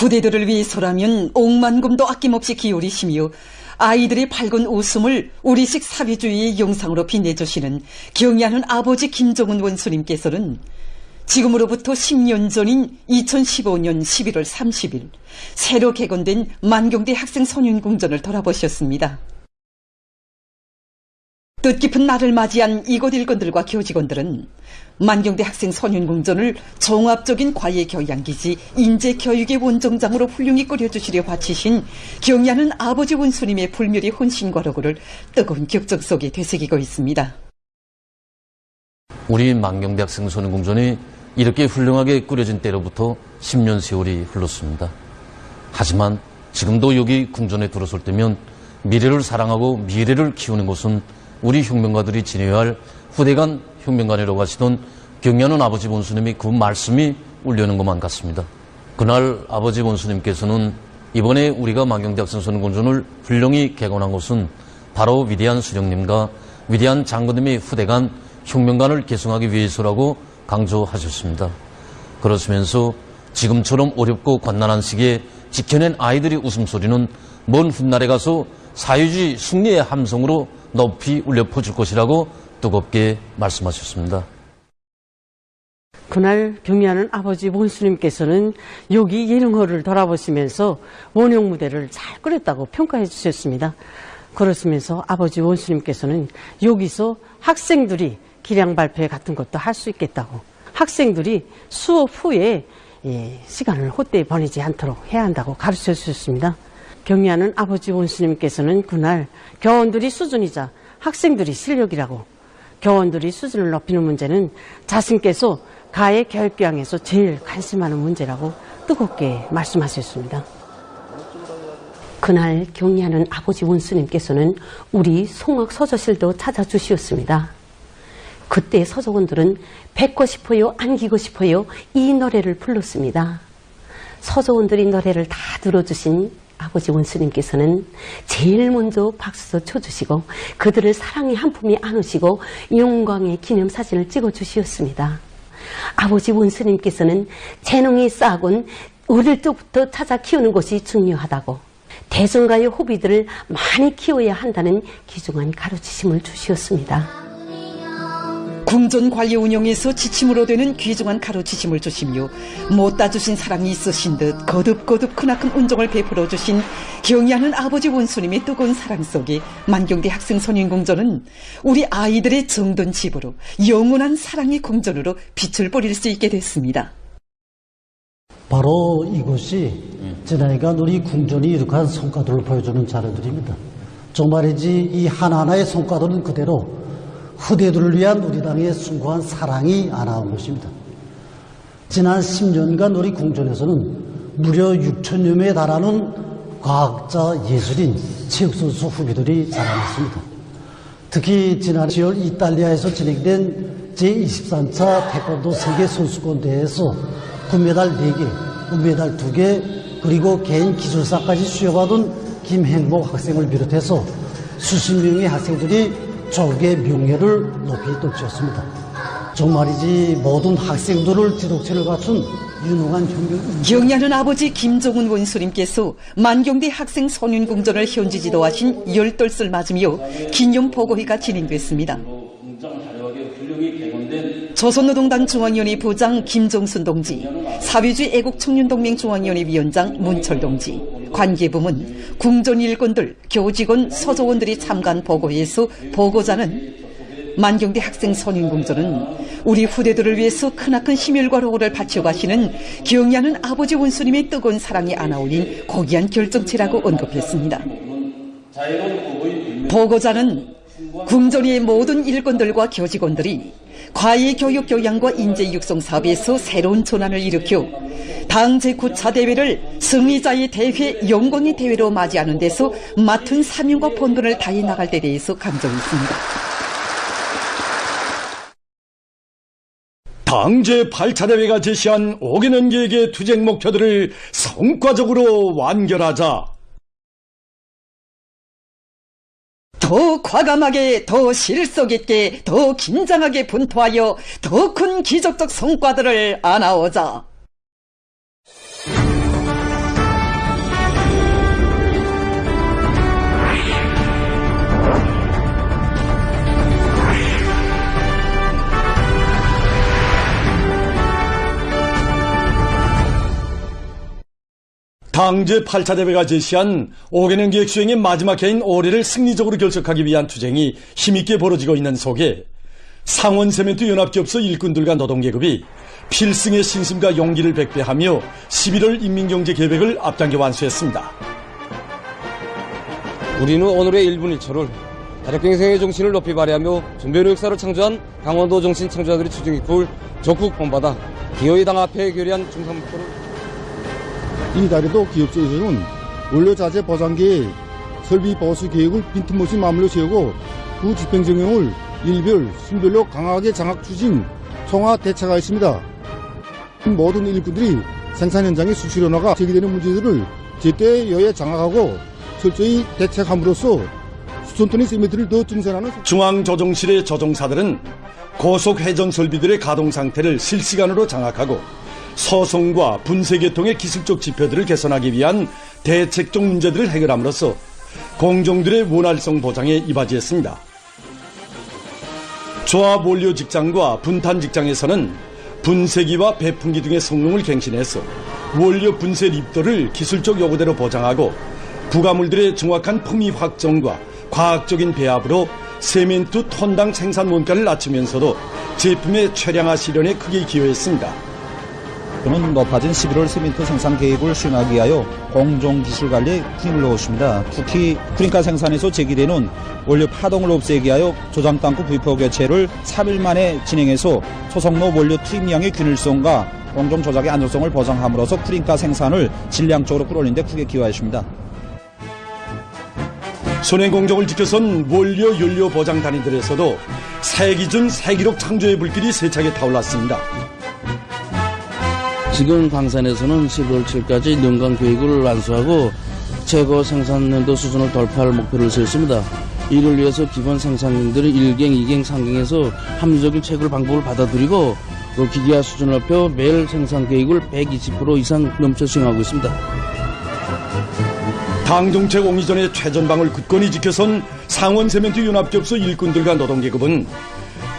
후대들을 위해서라면 억만금도 아낌없이 기울이시며 아이들의 밝은 웃음을 우리식 사회주의의 영상으로 빛내주시는 경애하는 아버지 김정은 원수님께서는 지금으로부터 10년 전인 2015년 11월 30일 새로 개건된 만경대 학생 선윤궁전을 돌아보셨습니다. 뜻깊은 날을 맞이한 이곳 일꾼들과 교직원들은 만경대 학생 선윤궁전을 종합적인 과외교양기지 인재교육의 원정장으로 훌륭히 꾸려주시려 바치신 경애하는 아버지 원수님의 불멸의 혼신과 로고를 뜨거운 격정 속에 되새기고 있습니다. 우리 만경대 학생 선윤궁전이 이렇게 훌륭하게 꾸려진 때로부터 10년 세월이 흘렀습니다. 하지만 지금도 여기 궁전에 들어설 때면 미래를 사랑하고 미래를 키우는 곳은 우리 혁명가들이 지내야 할 후대간 혁명관이라고 하시던 경애하는 아버지 원수님이 그 말씀이 울려는 것만 같습니다. 그날 아버지 원수님께서는 이번에 우리가 만경대 학생 선윤궁전을 훌륭히 개건한 것은 바로 위대한 수령님과 위대한 장군님의 후대간 혁명관을 계승하기 위해서라고 강조하셨습니다. 그러시면서 지금처럼 어렵고 곤난한 시기에 지켜낸 아이들의 웃음소리는 먼 훗날에 가서 사회주의 승리의 함성으로 높이 울려 퍼질 것이라고 뜨겁게 말씀하셨습니다. 그날 경애하는 아버지 원수님께서는 여기 예능홀을 돌아보시면서 원형 무대를 잘 꾸렸다고 평가해 주셨습니다. 그러시면서 아버지 원수님께서는 여기서 학생들이 기량 발표 같은 것도 할 수 있겠다고, 학생들이 수업 후에 시간을 헛되이 보내지 않도록 해야 한다고 가르쳐 주셨습니다. 경애하는 아버지 원수님께서는 그날 교원들이 수준이자 학생들이 실력이라고, 교원들이 수준을 높이는 문제는 자신께서 가해 교육교양에서 제일 관심하는 문제라고 뜨겁게 말씀하셨습니다. 그날 경애하는 아버지 원수님께서는 우리 송악 서저실도 찾아주시었습니다. 그때 서적원들은 뵙고 싶어요, 안기고 싶어요 이 노래를 불렀습니다. 서적원들이 노래를 다 들어주신 아버지 원수님께서는 제일 먼저 박수 쳐주시고 그들을 사랑의 한 품에 안으시고 영광의 기념사진을 찍어주시었습니다. 아버지 원수님께서는 재능이 쌓아온 어릴 때부터 찾아 키우는 것이 중요하다고, 대중가요 후비들을 많이 키워야 한다는 귀중한 가르치심을 주시었습니다. 궁전 관리 운영에서 지침으로 되는 귀중한 가르치심을 주시며 못다 주신 사랑이 있으신 듯 거듭거듭 크나큰 은총을 베풀어 주신 경애하는 아버지 원수님의 뜨거운 사랑 속에 만경대 학생 선윤궁전은 우리 아이들의 정든 집으로 영원한 사랑의 궁전으로 빛을 뿌릴 수 있게 됐습니다. 바로 이곳이 지난해간 우리 궁전이 이룩한 성과들을 보여주는 자료들입니다. 정말이지 이 하나하나의 성과들은 그대로 후대들을 위한 우리 당의 숭고한 사랑이 안아온 것입니다. 지난 10년간 우리 궁전에서는 무려 6천여 명에 달하는 과학자, 예술인, 체육선수 후배들이 자라났습니다. 특히 지난 10월 이탈리아에서 진행된 제23차 태권도 세계선수권대회에서 금메달 4개, 은메달 2개, 그리고 개인 기술사까지 수여받은 김행복 학생을 비롯해서 수십 명의 학생들이 조국의 명예를 높이 떨쳤습니다. 정말이지 모든 학생들을 지독체를 갖춘 유능한 혁명. 경애하는 아버지 김정은 원수님께서 만경대 학생 선윤궁전을 현지 지도하신 열떨을 맞으며 기념보고회가 진행됐습니다. 조선노동당 중앙위원회 부장 김정순 동지, 사회주의 애국청년동맹 중앙위원회 위원장 문철 동지, 관계부문, 궁전 일꾼들, 교직원, 서조원들이 참가한 보고회에서 보고자는 만경대 학생 선윤궁전은 우리 후대들을 위해서 크나큰 힘일과 로고를 바쳐가시는 경애하는 아버지 원수님의 뜨거운 사랑이 안아올린 고귀한 결정체라고 언급했습니다. 보고자는 궁전의 모든 일꾼들과 교직원들이 과외교육 교양과 인재 육성 사업에서 새로운 전환을 일으켜 당 제9차 대회를 승리자의 대회, 영광의 대회로 맞이하는 데서 맡은 사명과 본분을 다해 나갈 데 대해서 강조했습니다. 당 제8차 대회가 제시한 5개년 계획의 투쟁 목표들을 성과적으로 완결하자. 더 과감하게, 더 실속 있게, 더 긴장하게 분투하여 더 큰 기적적 성과들을 안아오자. 당제 8차 대회가 제시한 5개년 계획 수행의 마지막 해인 올해를 승리적으로 결석하기 위한 투쟁이 힘있게 벌어지고 있는 속에 상원세멘트연합기업소 일꾼들과 노동계급이 필승의 신심과 용기를 백배하며 11월 인민경제계획을 앞당겨 완수했습니다. 우리는 오늘의 1분 1초를 다력갱생의 정신을 높이 발휘하며 전변의 역사를 창조한 강원도 정신 창조자들이 추진해 풀 적국 본받아 기어의 당 앞에 결의한 중상 목표를 이달에도 기업체에서는 원료자재 보상계획, 설비 보수 계획을 빈틈없이 마음으로 세우고 구 집행정령을 일별, 순별로 강하게 장악 추진, 총화 대처하였습니다. 모든 일꾼들이 생산 현장의 수시론화가 제기되는 문제들을 제때 여야 장악하고 철저히 대책함으로써 수천톤의 세멘트를 더 증산하는 중앙조정실의 조종사들은 고속 회전 설비들의 가동 상태를 실시간으로 장악하고 소송과 분쇄 계통의 기술적 지표들을 개선하기 위한 대책적 문제들을 해결함으로써 공정들의 원활성 보장에 이바지했습니다. 조합 원료 직장과 분탄 직장에서는 분쇄기와 배풍기 등의 성능을 갱신해서 원료 분쇄 립도를 기술적 요구대로 보장하고 부가물들의 정확한 품위 확정과 과학적인 배합으로 세멘트 톤당 생산 원가를 낮추면서도 제품의 최량화 실현에 크게 기여했습니다. 저는 높아진 11월 세멘트 생산 계획을 수행하기 위하여 공정기술관리에 힘을 넣었습니다. 특히 프린카 생산에서 제기되는 원료 파동을 없애기 위하여 조장 땅구 부위포 교체를 3일 만에 진행해서 소속로 원료 투입량의 균일성과 공정 조작의 안정성을 보장함으로써 프린카 생산을 질량적으로 끌어올리는 데 크게 기여하였습니다. 손해공정을 지켜선 원료 연료 보장 단위들에서도 세기준 세기록 창조의 불길이 세차게 타올랐습니다. 지금 광산에서는 11월 7일까지 연간 계획을 완수하고 최고 생산년도 수준을 돌파할 목표를 세웠습니다. 이를 위해서 기본 생산량들을 1경, 2경, 3경에서 합리적인 채굴 방법을 받아들이고 그 기계화 수준을 높여 매일 생산 계획을 120% 이상 넘쳐 수행하고 있습니다. 당정책 옹이 전에 최전방을 굳건히 지켜선 상원세멘트연합기업소 일꾼들과 노동계급은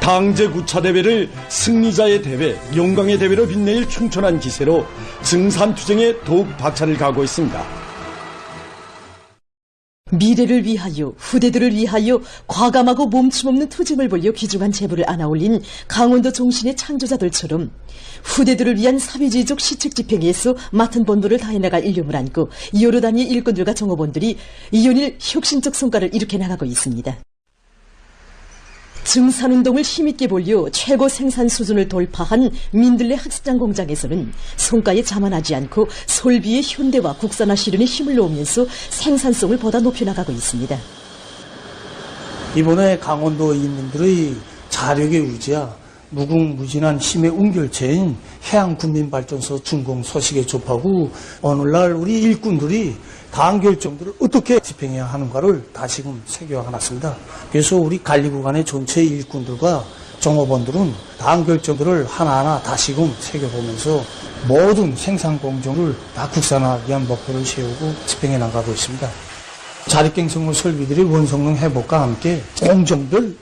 당제 9차 대회를 승리자의 대회, 영광의 대회로 빛낼 충천한 기세로 증산투쟁에 더욱 박차를 가하고 있습니다. 미래를 위하여, 후대들을 위하여 과감하고 멈춤없는 투쟁을 벌여 귀중한 제보를 안아올린 강원도 정신의 창조자들처럼 후대들을 위한 사회주의적 시책 집행에서 맡은 본분을 다해나갈 일념을 안고 여러 단위의 일꾼들과 정업원들이 이연일 혁신적 성과를 일으켜 나가고 있습니다. 증산운동을 힘있게 벌려 최고 생산 수준을 돌파한 민들레 학습장 공장에서는 성과에 자만하지 않고 설비의 현대화 국산화 실현에 힘을 놓으면서 생산성을 보다 높여나가고 있습니다. 이번에 강원도 인민들의 자력의 의지야 무궁무진한 힘의 운결체인 해양군민발전소 준공 소식에 접하고 오늘날 우리 일꾼들이 다음 결정들을 어떻게 집행해야 하는가를 다시금 새겨놨습니다. 그래서 우리 관리구간의 전체 일꾼들과 종업원들은 다음 결정들을 하나하나 다시금 새겨보면서 모든 생산 공정을 다 국산화하기 위한 목표를 세우고 집행해 나가고 있습니다. 자립갱생물 설비들의 원성능 회복과 함께 공정별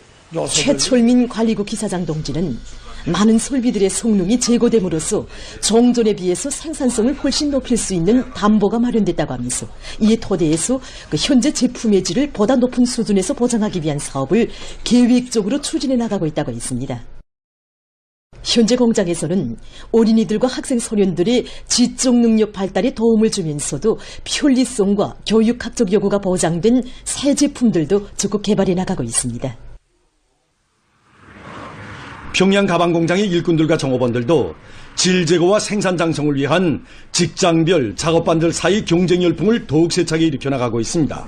최철민 관리국 기사장 동지는 많은 설비들의 성능이 제고됨으로써 종전에 비해서 생산성을 훨씬 높일 수 있는 담보가 마련됐다고 하면서 이에 토대에서 현재 제품의 질을 보다 높은 수준에서 보장하기 위한 사업을 계획적으로 추진해 나가고 있다고 했습니다. 현재 공장에서는 어린이들과 학생 소년들의 지적 능력 발달에 도움을 주면서도 편리성과 교육학적 요구가 보장된 새 제품들도 적극 개발해 나가고 있습니다. 평양 가방공장의 일꾼들과 정업원들도 질 제고와 생산 장성을 위한 직장별 작업반들 사이 경쟁 열풍을 더욱 세차게 일으켜 나가고 있습니다.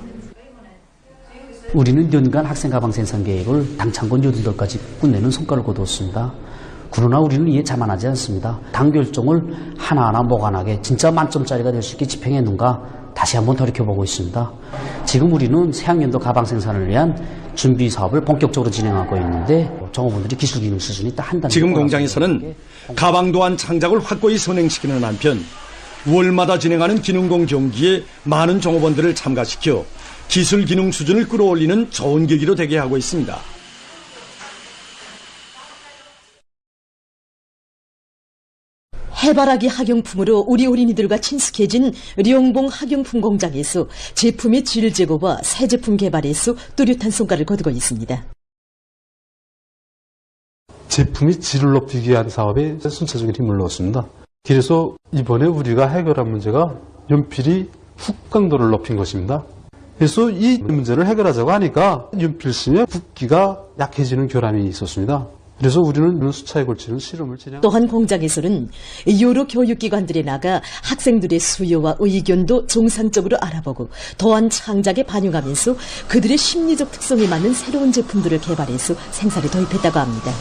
우리는 연간 학생 가방 생산 계획을 당창건 8달까지 끝내는 성과를 거두었습니다. 그러나 우리는 이에 자만하지 않습니다. 당 결정을 하나하나 모관하게 진짜 만점짜리가 될 수 있게 집행했는가 다시 한번 돌이켜보고 있습니다. 지금 우리는 새학년도 가방 생산을 위한 준비 사업을 본격적으로 진행하고 있는데 정업원들이 기술 기능 수준이 딱 한 단계. 지금 공장에서는 가방 도안 창작을 확고히 선행시키는 한편 월마다 진행하는 기능공 경기에 많은 정업원들을 참가시켜 기술 기능 수준을 끌어올리는 좋은 계기로 되게 하고 있습니다. 해바라기 학용품으로 우리 어린이들과 친숙해진 령봉 학용품 공장에서 제품의 질 제고와 새 제품 개발에서 뚜렷한 성과를 거두고 있습니다. 제품의 질을 높이기 위한 사업에 순차적인 힘을 넣었습니다. 그래서 이번에 우리가 해결한 문제가 연필이 훅강도를 높인 것입니다. 그래서 이 문제를 해결하자고 하니까 연필심의 붓기가 약해지는 결함이 있었습니다. 그래서 우리는 수차에 걸치는 실험을 진행. 또한 공장에서는 여러 교육기관들에 나가 학생들의 수요와 의견도 정상적으로 알아보고 또한 창작에 반영하면서 그들의 심리적 특성에 맞는 새로운 제품들을 개발해서 생산에 도입했다고 합니다.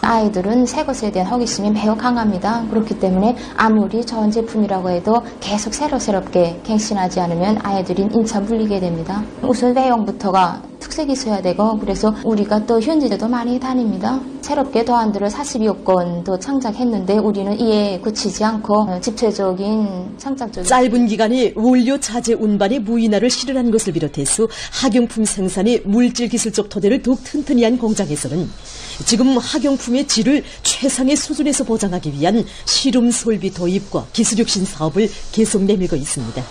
아이들은 새 것에 대한 호기심이 매우 강합니다. 그렇기 때문에 아무리 좋은 제품이라고 해도 계속 새롭게 갱신하지 않으면 아이들이 인차 물리게 됩니다. 우선 외형부터가 특색이 있어야 되고 그래서 우리가 또 현지에도 많이 다닙니다. 새롭게 도안들을 42억 건도 창작했는데 우리는 이에 그치지 않고 집체적인 창작적인 짧은 기간에 원료 자재 운반의 무인화를 실현한 것을 비롯해서 학용품 생산의 물질기술적 토대를 더욱 튼튼히 한 공장에서는 지금 학용품의 질을 최상의 수준에서 보장하기 위한 실험 설비 도입과 기술혁신 사업을 계속 내밀고 있습니다.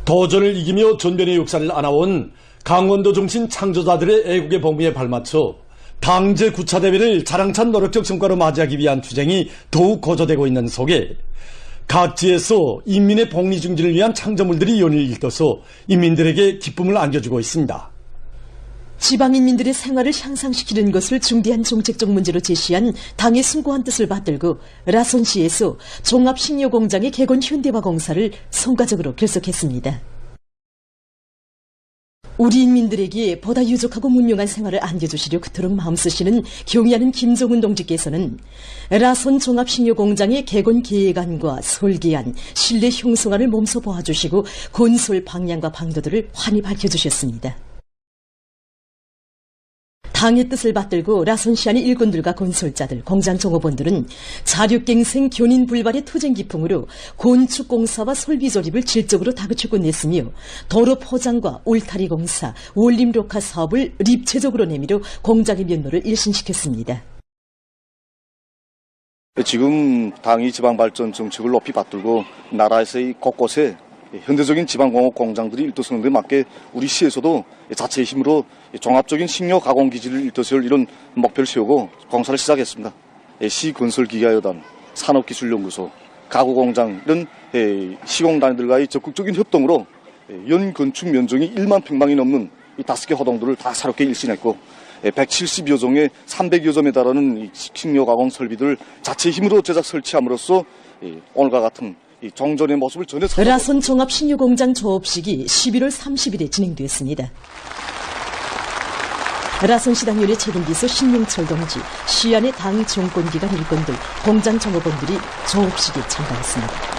도전을 이기며 전변의 역사를 안아온 강원도 정신 창조자들의 애국의 봉기에 발맞춰 당제 9차 대회를 자랑찬 노력적 성과로 맞이하기 위한 투쟁이 더욱 고조되고 있는 속에 각지에서 인민의 복리 증진을 위한 창조물들이 연일 일떠서 인민들에게 기쁨을 안겨주고 있습니다. 지방인민들의 생활을 향상시키는 것을 중대한 정책적 문제로 제시한 당의 숭고한 뜻을 받들고 라손시에서 종합식료공장의 개건 현대화공사를 성과적으로 결석했습니다. 우리 인민들에게 보다 유족하고 문명한 생활을 안겨주시려 그토록 마음쓰시는 경의하는 김종훈 동지께서는 라손 종합식료공장의 개건 계획안과 설계안, 실내 형성안을 몸소 보아주시고 건설 방향과 방도들을 환히 밝혀주셨습니다. 당의 뜻을 받들고 라손시안의 일꾼들과 건설자들, 공장 종업원들은 자력갱생 견인 불발의 투쟁 기풍으로 건축공사와 설비 조립을 질적으로 다그쳐 끝냈으며 도로 포장과 울타리 공사, 원림 녹화 사업을 입체적으로 내밀어 공장의 면모를 일신시켰습니다. 지금 당이 지방발전 정책을 높이 받들고 나라에서의 곳곳에 현대적인 지방공업 공장들이 일도서는 데 맞게 우리 시에서도 자체의 힘으로 종합적인 식료 가공 기지를 일도세울 이런 목표를 세우고 공사를 시작했습니다. 시 건설기계여단, 산업기술연구소, 가구공장 이런 시공단들과의 적극적인 협동으로 연 건축 면적이 1만 평방이 넘는 이 5개 호동들을 다 새롭게 일신했고 170여 종의 300여 점에 달하는 식료 가공 설비들을 자체의 힘으로 제작 설치함으로써 오늘과 같은 이 정전의 모습을 전혀 라손 종합식료공장 조업식이 11월 30일에 진행됐습니다. 라손시 당연의 책임비서 신용철 동지, 시안의 당 정권기관 일꾼들, 공장 종업원들이 조업식에 참가했습니다.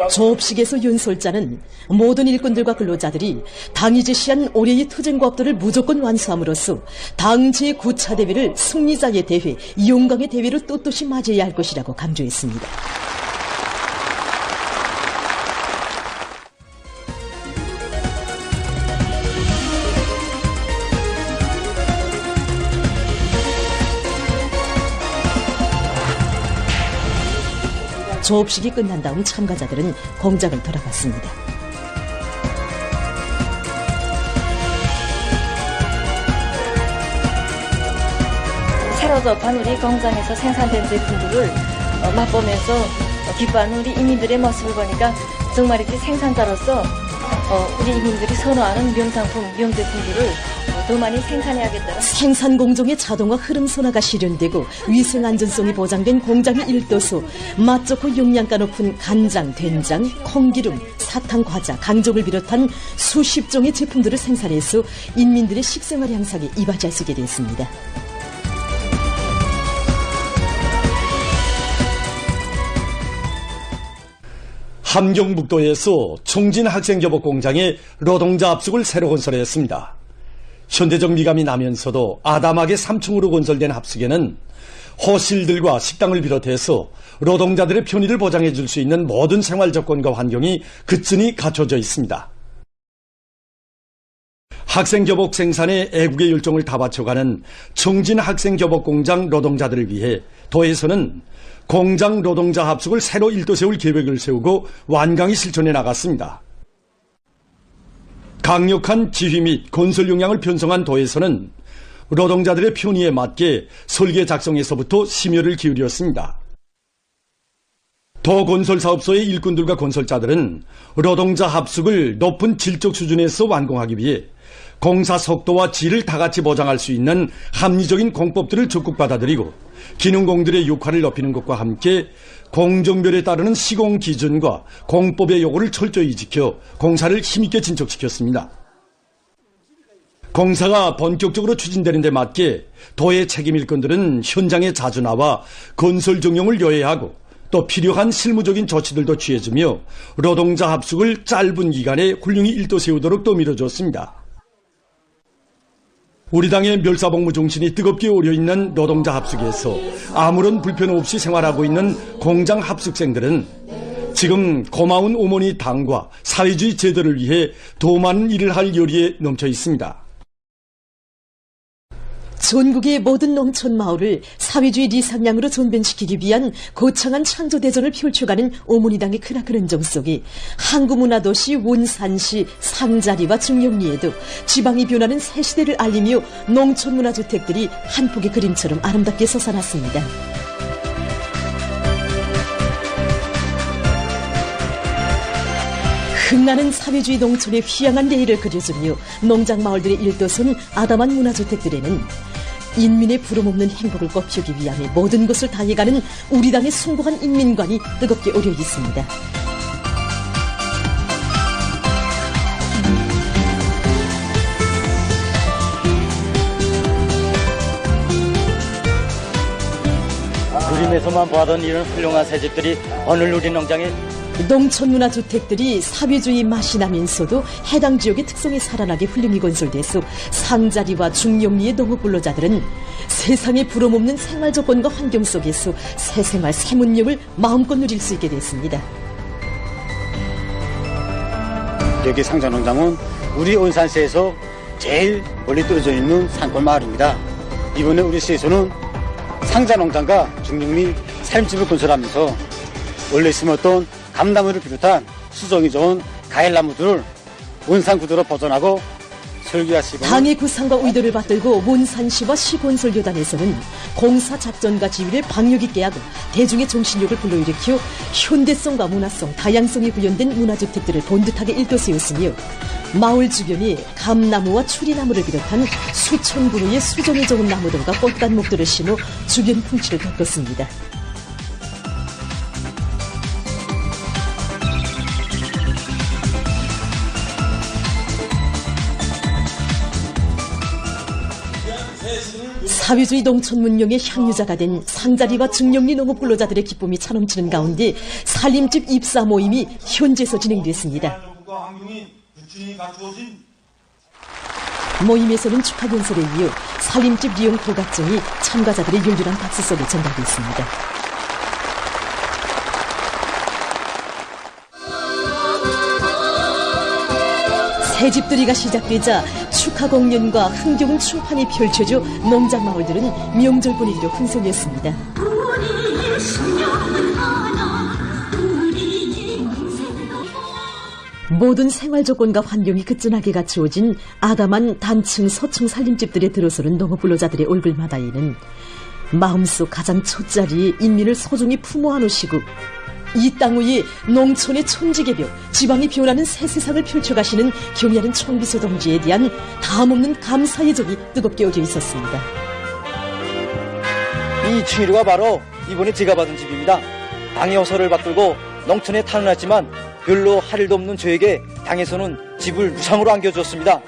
조업식에서 윤솔자는 모든 일꾼들과 근로자들이 당이 제시한 올해의 투쟁과업들을 무조건 완수함으로써 당 제9차 대회를 승리자의 대회, 영광의 대회로 떳떳이 맞이해야 할 것이라고 강조했습니다. 조업식이 끝난 다음 참가자들은 공장을 돌아갔습니다. 새로 접한 우리 공장에서 생산된 제품들을 맛보면서 기뻐하는 우리 이민들의 모습을 보니까 정말이지 생산자로서 우리 이민들이 선호하는 명상품, 명제품들을 더 많이 생산해야겠다. 생산 공정의 자동화 흐름 선화가 실현되고 위생 안전성이 보장된 공장의 일도소, 맛 좋고 영양가 높은 간장, 된장, 콩기름, 사탕, 과자, 강정을 비롯한 수십 종의 제품들을 생산해서 인민들의 식생활 향상에 이바지할 수 있게 됐습니다. 함경북도에서 청진학생교복공장에 노동자 합숙을 새로 건설했습니다. 현대적 미감이 나면서도 아담하게 3층으로 건설된 합숙에는 호실들과 식당을 비롯해서 노동자들의 편의를 보장해 줄 수 있는 모든 생활 조건과 환경이 그쯤이 갖춰져 있습니다. 학생교복 생산에 애국의 열정을 다 바쳐가는 청진 학생교복공장 노동자들을 위해 도에서는 공장 노동자 합숙을 새로 일도 세울 계획을 세우고 완강히 실천해 나갔습니다. 강력한 지휘 및 건설 역량을 편성한 도에서는 노동자들의 편의에 맞게 설계 작성에서부터 심혈을 기울였습니다. 도 건설사업소의 일꾼들과 건설자들은 노동자 합숙을 높은 질적 수준에서 완공하기 위해 공사 속도와 질을 다같이 보장할 수 있는 합리적인 공법들을 적극 받아들이고 기능공들의 역할을 높이는 것과 함께 공정별에 따르는 시공 기준과 공법의 요구를 철저히 지켜 공사를 힘있게 진척시켰습니다. 공사가 본격적으로 추진되는 데 맞게 도의 책임 일꾼들은 현장에 자주 나와 건설 정용을 요해하고 또 필요한 실무적인 조치들도 취해주며 노동자 합숙을 짧은 기간에 훌륭히 일도 세우도록 또 밀어줬습니다. 우리 당의 멸사복무 정신이 뜨겁게 오려있는 노동자 합숙에서 아무런 불편 없이 생활하고 있는 공장 합숙생들은 지금 고마운 어머니 당과 사회주의 제도를 위해 더 많은 일을 할 열의에 넘쳐 있습니다. 전국의 모든 농촌 마을을 사회주의 리상량으로 전변시키기 위한 거창한 창조대전을 펼쳐가는 어머니당의 크나큰 은정 속에 항구문화도시 원산시 상자리와 중령리에도 지방이 변하는 새 시대를 알리며 농촌문화주택들이 한 폭의 그림처럼 아름답게 솟아났습니다. 흥나는 사회주의 농촌의 휘황한 내일을 그려주며 농장마을들의 일도선 아담한 문화주택들에는 인민의 부름없는 행복을 꽃피우기 위함에 모든 것을 다해가는 우리 당의 숭고한 인민관이 뜨겁게 오려 있습니다. 그림에서만 보던 이런 훌륭한 새집들이 오늘 우리 농장에 농촌문화주택들이 사회주의 맛이 나면서도 해당 지역의 특성이 살아나게 훌륭히 건설돼서 상자리와 중령리의 농업근로자들은 세상에 부름없는 생활조건과 환경 속에서 새 생활, 새 문명을 마음껏 누릴 수 있게 됐습니다. 여기 상자농장은 우리 온산시에서 제일 멀리 떨어져 있는 산골 마을입니다. 이번에 우리 시에서는 상자농장과 중령리 살림집을 건설하면서 원래 심었던 감나무를 비롯한 수종이 좋은 과일나무들을 원산구도로 보존하고 설계하시고 당의 구상과 의도를 받들고 원산시와 시건설교단에서는 공사 작전과 지휘를 박력 있게 하고 대중의 정신력을 불러일으켜 현대성과 문화성, 다양성이 구현된 문화주택들을 본듯하게 일도세웠으며 마을 주변에 감나무와 추리나무를 비롯한 수천 그루의 수종이 좋은 나무들과 꽃간목들을 심어 주변 풍치를 덮었습니다. 사회주의 농촌 문명의 향유자가 된 상자리와 중령리 농업근로자들의 기쁨이 차넘치는 가운데 살림집 입사 모임이 현지에서 진행됐습니다. 모임에서는 축하 건설에 이어 살림집 리용 토각전이 참가자들의 열렬한 박수 속에 전달됐습니다. 새집들이가 시작되자 축하 공연과 흥겨운 춤판이 펼쳐져 농장 마을들은 명절 분위기로 흥성했습니다. 모든 생활 조건과 환경이 끝진하게 갖추어진 아담한 단층 서층 살림집들에 들어서는 농업근로자들의 얼굴마다에는 마음속 가장 첫자리에 인민을 소중히 품어 안으시고 이 땅 위에 농촌의 천지개벽, 지방이 변하는 새 세상을 펼쳐가시는 경애하는 총비서 동지에 대한 다함없는 감사의 정이 뜨겁게 오져 있었습니다. 이 층이루가 바로 이번에 제가 받은 집입니다. 당의 호소를 받들고 농촌에 탈환했지만 별로 할 일도 없는 저에게 당에서는 집을 무상으로 안겨주었습니다.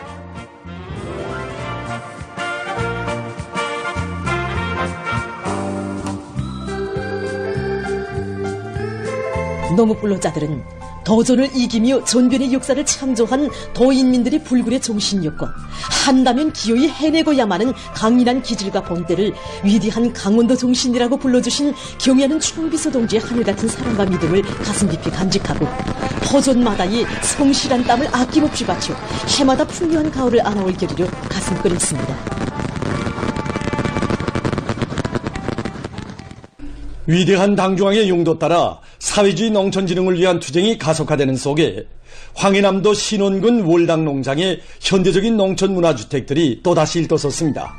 농업근로자들은 도전을 이기며 전변의 역사를 창조한 도인민들의 불굴의 정신력과 한다면 기어이 해내고야만은 강인한 기질과 본때를 위대한 강원도 정신이라고 불러주신 경애하는 총비서 동지의 하늘같은 사랑과 믿음을 가슴 깊이 간직하고 포존마다의 성실한 땀을 아낌없이 바쳐 해마다 풍요한 가을을 안아올 겨리려 가슴 끓였습니다. 위대한 당중왕의 용도 따라 사회주의 농촌진흥을 위한 투쟁이 가속화되는 속에 황해남도 신원군 월당 농장의 현대적인 농촌 문화주택들이 또다시 일떠섰습니다.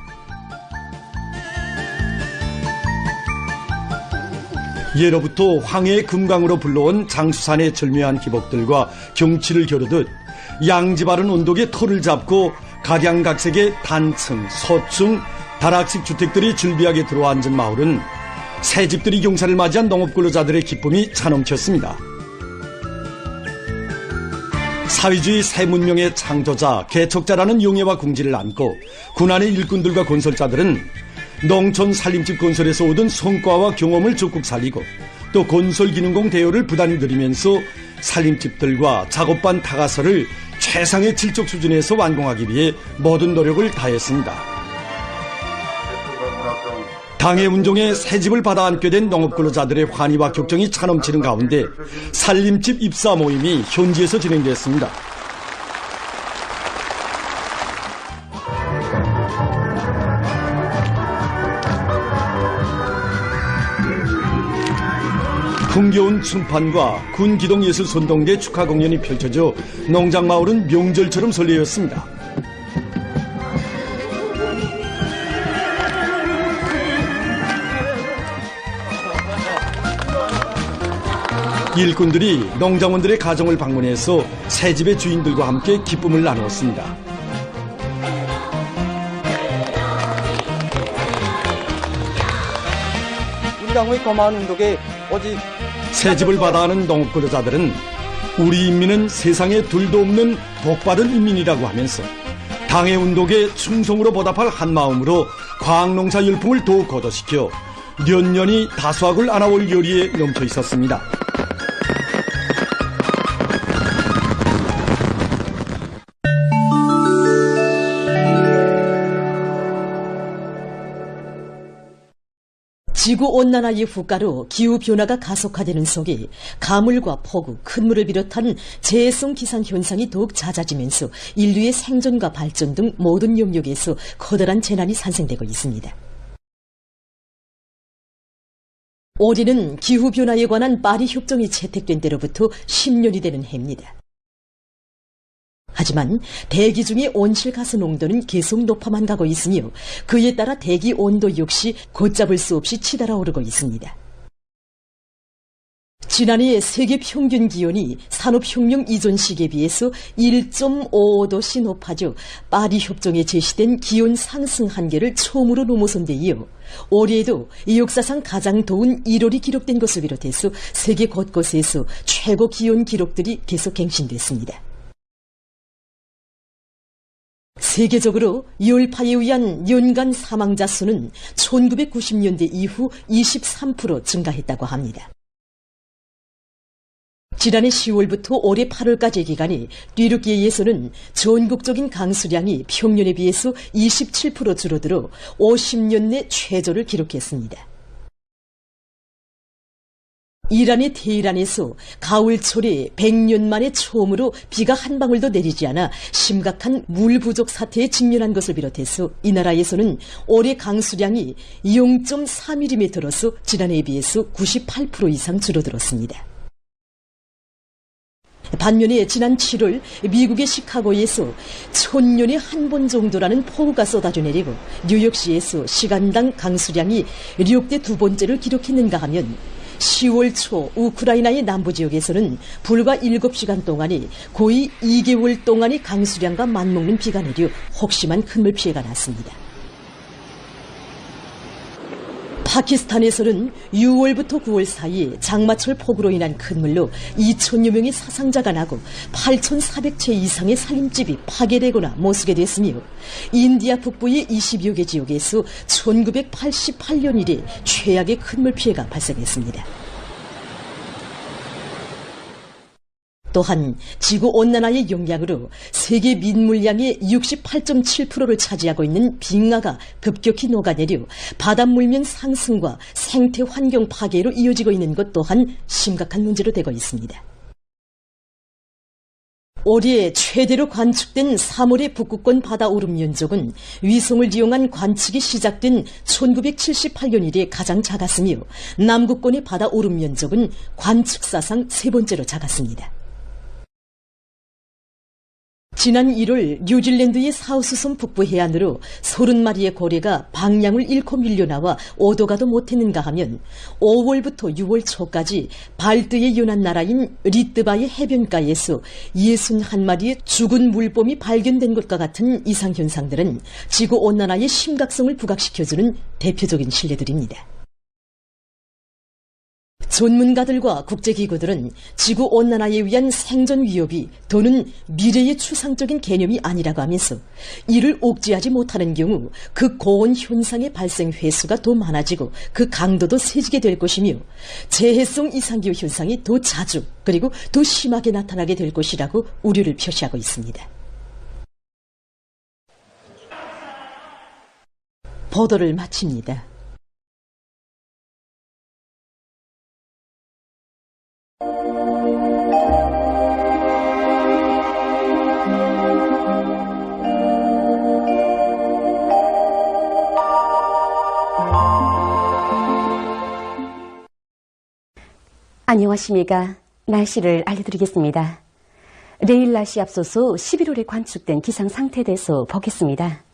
예로부터 황해의 금강으로 불러온 장수산의 절묘한 기복들과 경치를 겨루듯 양지 바른 언덕에 터를 잡고 각양각색의 단층, 소층, 다락식 주택들이 즐비하게 들어앉은 마을은 새집들이 경사를 맞이한 농업근로자들의 기쁨이 차넘쳤습니다. 사회주의 새 문명의 창조자, 개척자라는 용예와 궁지를 안고 군안의 일꾼들과 건설자들은 농촌 살림집 건설에서 얻은 성과와 경험을 적극 살리고 또 건설기능공 대여를 부단히 늘리면서 살림집들과 작업반 타가서를 최상의 질적 수준에서 완공하기 위해 모든 노력을 다했습니다. 당해 운종에 새집을 받아 안게 된 농업근로자들의 환희와 격정이 차넘치는 가운데 살림집 입사 모임이 현지에서 진행됐습니다. 흥겨운 춤판과 군기동예술선동대 축하 공연이 펼쳐져 농장마을은 명절처럼 설레었습니다. 일꾼들이 농장원들의 가정을 방문해서 새집의 주인들과 함께 기쁨을 나누었습니다. 우리 당의 거마한 운동에 오직 새집을 받아하는 농업근로자들은 우리 인민은 세상에 둘도 없는 복받은 인민이라고 하면서 당의 운동에 충성으로 보답할 한마음으로 과학농사 열풍을 더욱 거둬시켜 년년이 다수학을 안아올 열의에 넘쳐 있었습니다. 지구온난화의 후가로 기후변화가 가속화되는 속에 가물과 폭우, 큰 물을 비롯한 재해성 기상현상이 더욱 잦아지면서 인류의 생존과 발전 등 모든 영역에서 커다란 재난이 산생되고 있습니다. 올해는 기후변화에 관한 파리 협정이 채택된 때로부터 10년이 되는 해입니다. 하지만 대기 중의 온실가스 농도는 계속 높아만 가고 있으며 그에 따라 대기 온도 역시 걷잡을 수 없이 치달아 오르고 있습니다. 지난해 세계 평균 기온이 산업혁명 이전 시기에 비해서 1.55도씩 높아져 파리 협정에 제시된 기온 상승 한계를 처음으로 넘어선 데 이어 올해에도 이 역사상 가장 더운 1월이 기록된 것을 비롯해서 세계 곳곳에서 최고 기온 기록들이 계속 갱신됐습니다. 세계적으로 열파에 의한 연간 사망자 수는 1990년대 이후 23% 증가했다고 합니다. 지난해 10월부터 올해 8월까지의 기간에 뉘르키예에서는 전국적인 강수량이 평년에 비해서 27% 줄어들어 50년 내 최저를 기록했습니다. 이란의 테헤란에서 가을철에 100년 만에 처음으로 비가 한 방울도 내리지 않아 심각한 물 부족 사태에 직면한 것을 비롯해서 이 나라에서는 올해 강수량이 0.4mm로서 지난해에 비해서 98% 이상 줄어들었습니다. 반면에 지난 7월 미국의 시카고에서 1000년에 한 번 정도라는 폭우가 쏟아져 내리고 뉴욕시에서 시간당 강수량이 역대 두 번째를 기록했는가 하면 10월 초 우크라이나의 남부 지역에서는 불과 7시간 동안에 거의 2개월 동안의 강수량과 맞먹는 비가 내려 혹심한 큰물 피해가 났습니다. 파키스탄에서는 6월부터 9월 사이에 장마철 폭우로 인한 큰물로 2천여 명의 사상자가 나고 8,400채 이상의 살림집이 파괴되거나 못쓰게 됐으며 인디아 북부의 20여 개 지역에서 1988년 이래 최악의 큰물 피해가 발생했습니다. 또한 지구온난화의 영향으로 세계 민물량의 68.7%를 차지하고 있는 빙하가 급격히 녹아내려 바닷물면 상승과 생태 환경 파괴로 이어지고 있는 것 또한 심각한 문제로 되고 있습니다. 올해 최대로 관측된 3월의 북극권 바다 오름 면적은 위성을 이용한 관측이 시작된 1978년 이래 가장 작았으며 남극권의 바다 오름 면적은 관측사상 세 번째로 작았습니다. 지난 1월 뉴질랜드의 사우스섬 북부 해안으로 30마리의 고래가 방향을 잃고 밀려나와 오도 가도 못했는가 하면 5월부터 6월 초까지 발드의 연안 나라인 리트바의 해변가에서 61마리의 죽은 물범이 발견된 것과 같은 이상현상들은 지구온난화의 심각성을 부각시켜주는 대표적인 신뢰들입니다. 전문가들과 국제기구들은 지구온난화에 의한 생존 위협이 더는 미래의 추상적인 개념이 아니라고 하면서 이를 억제하지 못하는 경우 그 고온 현상의 발생 횟수가 더 많아지고 그 강도도 세지게 될 것이며 재해성 이상기후 현상이 더 자주 그리고 더 심하게 나타나게 될 것이라고 우려를 표시하고 있습니다. 보도를 마칩니다. 안녕하십니까. 날씨를 알려드리겠습니다. 내일 날씨 앞서서 11월에 관측된 기상 상태에 대해서 보겠습니다.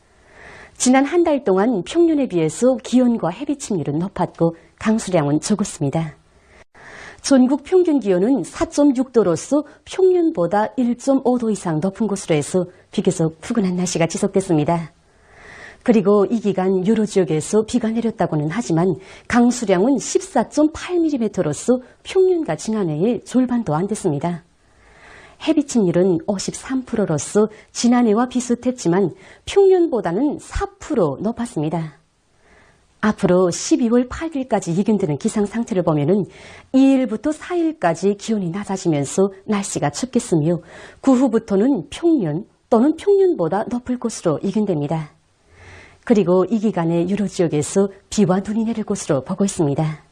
지난 한 달 동안 평년에 비해서 기온과 햇빛 침률은 높았고 강수량은 적었습니다. 전국 평균 기온은 4.6도로서 평년보다 1.5도 이상 높은 곳으로 해서 비교적 푸근한 날씨가 지속됐습니다. 그리고 이 기간 여러 지역에서 비가 내렸다고는 하지만 강수량은 14.8mm로서 평년과 지난해의 절반도 안 됐습니다. 햇빛 침률은 53%로서 지난해와 비슷했지만 평년보다는 4% 높았습니다. 앞으로 12월 8일까지 예견되는 기상 상태를 보면은 2일부터 4일까지 기온이 낮아지면서 날씨가 춥겠으며 그 후부터는 평년 또는 평년보다 높을 것으로 예견됩니다. 그리고 이 기간에 여러 지역에서 비와 눈이 내릴 것으로 보고 있습니다.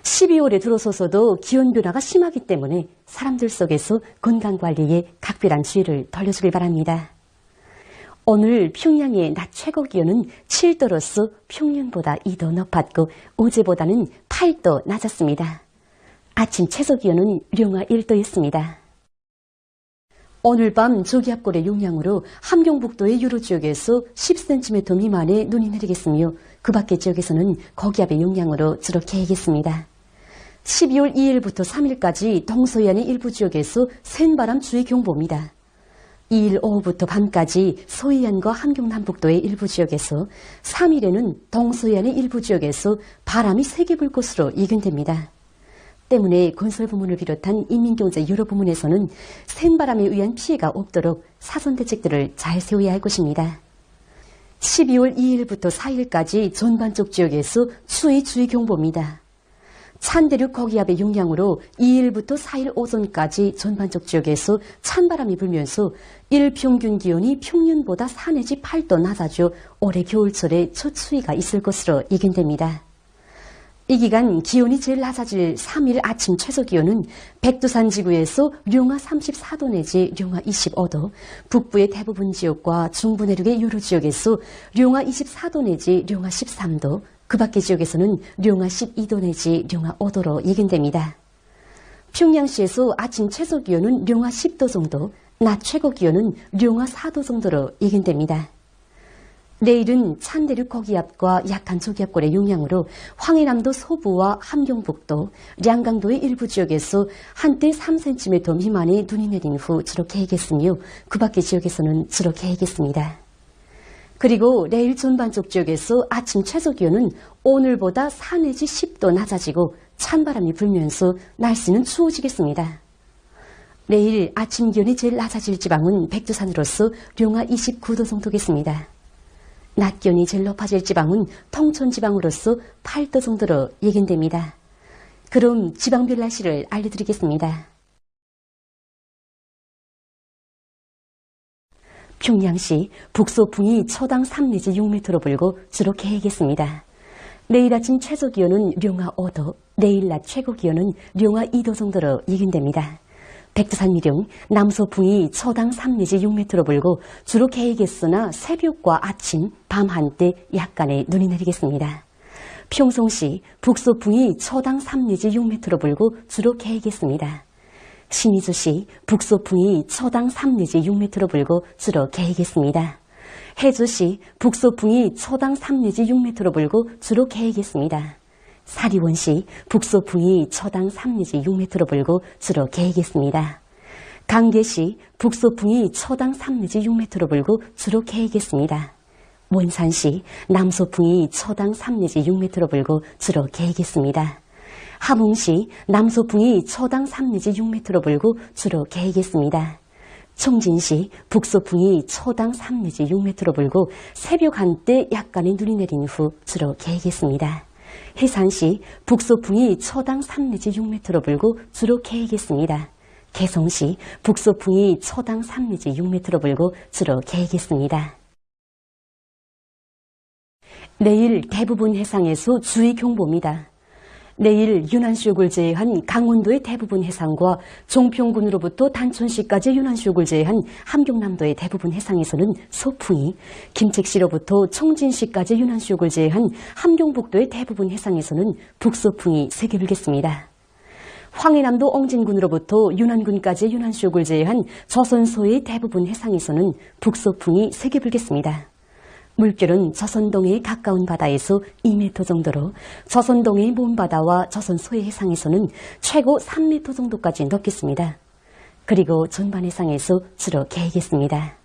12월에 들어서서도 기온 변화가 심하기 때문에 사람들 속에서 건강관리에 각별한 주의를 돌려주길 바랍니다. 오늘 평양의 낮 최고 기온은 7도로서 평년보다 2도 높았고 어제보다는 8도 낮았습니다. 아침 최저 기온은 령화 1도였습니다. 오늘 밤 저기압골의 영향으로 함경북도의 여러 지역에서 10cm 미만의 눈이 내리겠으며 그 밖의 지역에서는 고기압의 영향으로 주로 개겠습니다. 12월 2일부터 3일까지 동서해안의 일부 지역에서 센바람 주의 경보입니다. 2일 오후부터 밤까지 서해안과 함경남북도의 일부 지역에서 3일에는 동서해안의 일부 지역에서 바람이 세게 불 것으로 예견됩니다. 때문에 건설부문을 비롯한 인민경제 여러 부문에서는 센바람에 의한 피해가 없도록 사전대책들을 잘 세워야 할 것입니다. 12월 2일부터 4일까지 전반적 지역에서 추위 주의 경보입니다. 찬대륙 고기압의 영향으로 2일부터 4일 오전까지 전반적 지역에서 찬바람이 불면서 일평균 기온이 평년보다 4 내지 8도 낮아져 올해 겨울철에 초추위가 있을 것으로 예견됩니다. 이 기간 기온이 제일 낮아질 3일 아침 최저기온은 백두산 지구에서 령화 34도 내지 령화 25도, 북부의 대부분 지역과 중부 내륙의 여러 지역에서 령화 24도 내지 령화 13도, 그 밖의 지역에서는 령화 12도 내지 령화 5도로 예견됩니다. 평양시에서 아침 최저기온은 령화 10도 정도, 낮 최고기온은 령화 4도 정도로 예견됩니다. 내일은 찬대륙 고기압과 약한 저기압골의 영향으로 황해남도 서부와 함경북도, 량강도의 일부 지역에서 한때 3cm 미만의 눈이 내린 후 주로 개겠으며 그 밖의 지역에서는 주로 개겠습니다. 그리고 내일 전반적 지역에서 아침 최저기온은 오늘보다 4 내지 10도 낮아지고 찬바람이 불면서 날씨는 추워지겠습니다. 내일 아침 기온이 제일 낮아질 지방은 백두산으로서 령화 29도 정도겠습니다. 낮 기온이 제일 높아질 지방은 통천 지방으로서 8도 정도로 예견됩니다. 그럼 지방별 날씨를 알려드리겠습니다. 평양시 북소풍이 초당 3 내지 6m로 불고 주로 개겠습니다. 내일 아침 최저기온은 룡화 5도, 내일 낮 최고기온은 룡화 2도 정도로 예견됩니다. 백두산 미령 남소풍이 초당 3 내지 6m로 불고 주로 개겠으나 새벽과 아침, 밤 한때 약간의 눈이 내리겠습니다. 평송시 북소풍이 초당 3 내지 6m로 불고 주로 개겠습니다. 신의주시 북소풍이 초당 3 내지 6m로 불고 주로 개겠습니다. 해주시 북소풍이 초당 3 내지 6m로 불고 주로 개겠습니다. 사리원시 북소풍이 초당 3 내지 6m로 불고 주로 개겠습니다. 강계시 북소풍이 초당 3 내지 6m로 불고 주로 개겠습니다. 원산시 남소풍이 초당 3 내지 6m로 불고 주로 개겠습니다. 함흥시 남소풍이 초당 3 내지 6m로 불고 주로 개겠습니다. 청진시 북소풍이 초당 3 내지 6m로 불고 새벽 한때 약간의 눈이 내린 후 주로 개겠습니다. 해산시 북소풍이 초당 3 내지 6m로 불고 주로 개겠습니다. 개성시 북소풍이 초당 3 내지 6m로 불고 주로 개겠습니다. 내일 대부분 해상에서 주의 경보입니다. 내일 유난쇼크를 제외한 강원도의 대부분 해상과 종평군으로부터 단천시까지 유난쇼크를 제외한 함경남도의 대부분 해상에서는 소풍이, 김책시로부터 청진시까지 유난쇼크를 제외한 함경북도의 대부분 해상에서는 북소풍이 세게 불겠습니다. 황해남도 엉진군으로부터 윤안군까지 유난쇼크를 제외한 조선소의 대부분 해상에서는 북소풍이 세게 불겠습니다. 물결은 조선동해에 가까운 바다에서 2m 정도로 조선동해의 먼바다와 조선소해 해상에서는 최고 3m 정도까지 넘겠습니다. 그리고 전반 해상에서 주로 개겠습니다.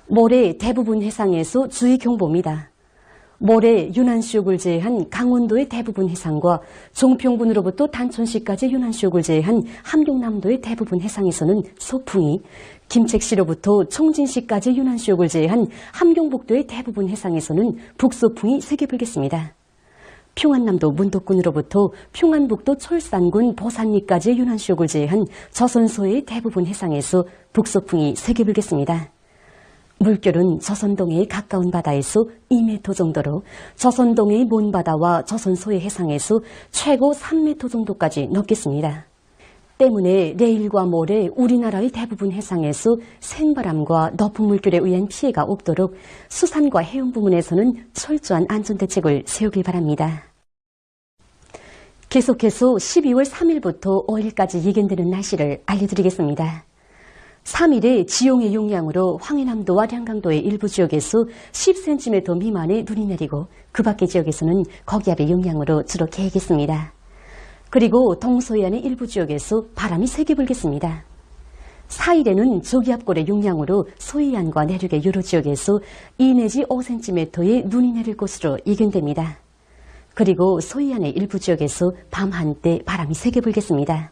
모레 대부분 해상에서 주의 경보입니다. 모레 유난쇼크를 제외한 강원도의 대부분 해상과 종평군으로부터 단천시까지 유난쇼크를 제외한 함경남도의 대부분 해상에서는 소풍이, 김책시로부터 청진시까지 유난쇼크를 제외한 함경북도의 대부분 해상에서는 북소풍이 세게 불겠습니다. 평안남도 문덕군으로부터 평안북도 철산군 보산리까지 유난쇼크를 제외한 조선소의 대부분 해상에서 북소풍이 세게 불겠습니다. 물결은 조선동해에 가까운 바다에서 2m 정도로 조선동해의 먼바다와 조선소해 해상에서 최고 3m 정도까지 넘겠습니다. 때문에 내일과 모레 우리나라의 대부분 해상에서 센바람과 높은 물결에 의한 피해가 없도록 수산과 해운 부문에서는 철저한 안전대책을 세우길 바랍니다. 계속해서 12월 3일부터 5일까지 예견되는 날씨를 알려드리겠습니다. 3일에 지용의 용량으로 황해남도와 량강도의 일부 지역에서 10cm 미만의 눈이 내리고 그 밖의 지역에서는 거기압의 용량으로 주로 개겠습니다. 그리고 동서해안의 일부 지역에서 바람이 세게 불겠습니다. 4일에는 저기압골의 용량으로 서해안과 내륙의 여러 지역에서 2 내지 5cm의 눈이 내릴 것으로 예견됩니다. 그리고 서해안의 일부 지역에서 밤 한때 바람이 세게 불겠습니다.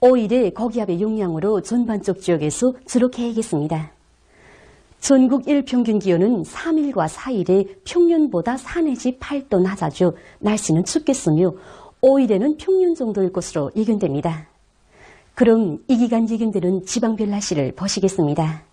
5일에 거기압의 용량으로 전반적 지역에서 주로 개겠습니다. 전국 일평균 기온은 3일과 4일에 평년보다 4 내지 8도 낮아져 날씨는 춥겠으며 5일에는 평년 정도일 것으로 예견됩니다. 그럼 이 기간 예견되는 지방별 날씨를 보시겠습니다.